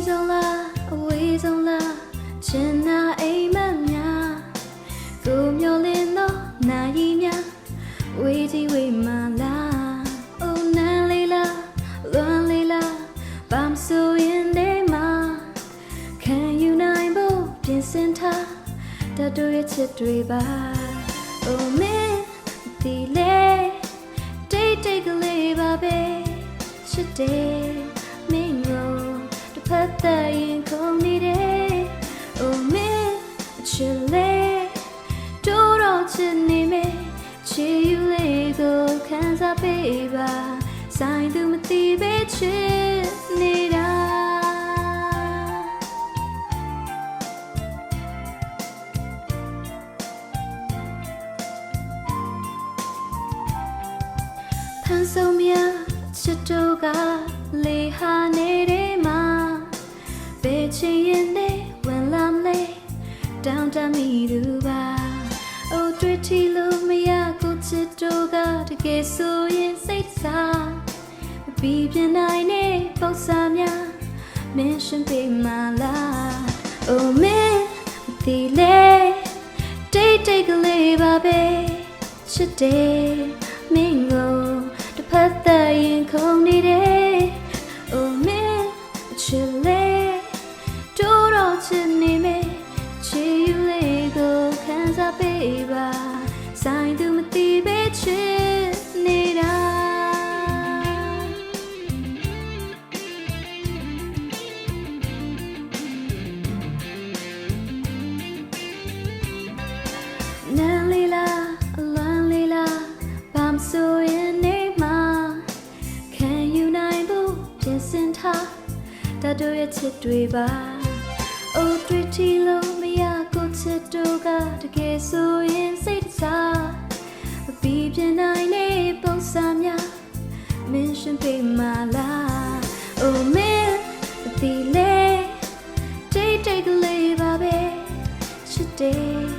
ဆုံးလားအဝေးဆုံးလားချင်နာအိမ်မများကိုမျိုးလင်းတော့နာရီများဝေးကြီးဝေးမှလားအိုနန်းလေးလားလွမ်းလေးလားဘာမဆိုရင်တည်းမှာခံယူနိုင်ဖို့ပြင်ဆင်ထားတတို့ရဲ့ချစ်တွေပါအိုမင်းဒီလေတိတ်တိတ်ကလေးပါပဲချစ်တယ်မင်းကိုတစ်ဖက်သက်ရင်ခုန်နေတယ်အိုမင်းချစ်လေတို့တော့ချစ်နေမယ်ချစ်ယူလေးကိုခံစားပေးပါဆိုင်သူမသိပဲချစ်နေတာဖန်ဆုံမြချစ်တို့ကလေဟာနေတဲ့မှာဘယ်ချင်ရင်နဲ့ဝင်လာမလဲတောင်းတမိသူပါအိုတွေ့ထီလို့မရကိုချစ်တို့ကတကယ်ဆိုရင်စိတ်စားမပြီးပြနိုင်တဲ့ပုံစံများမင်းရှင်ပေးမလားအိုမင်းဒီလေတိတ်တိတ်ကလေးပါပဲချစ်တယ်မင်းကိုတစ်ဖက်သက်ရင်ခုန်နေတယ်အိုမင်းချစ်လေတို့တော့ချစ်နေမယ်ချစ်ယူလေးကိုခံစားပေးပါဆိုင်သူမသိပဲချစ်နေတာနန်းလေးလားအလွမ်းလေးလားဘာမဆိုရင်နေမှာခံယူနိုင်ဖို့ပြင်ဆင်ထားတတို့ရဲ့ချစ်တွေပါအိုတွေ့ထီလို့မရကိုချစ်တို့ကတကယ်ဆိုရင်စိတ်စားမပြီးပြနိုင်တဲ့ပုံစံများမင်းရှင်ပေးမလားအိုမင်းဒီလေတိတ်တိတ်ကလေးပါပဲချစ်တယ်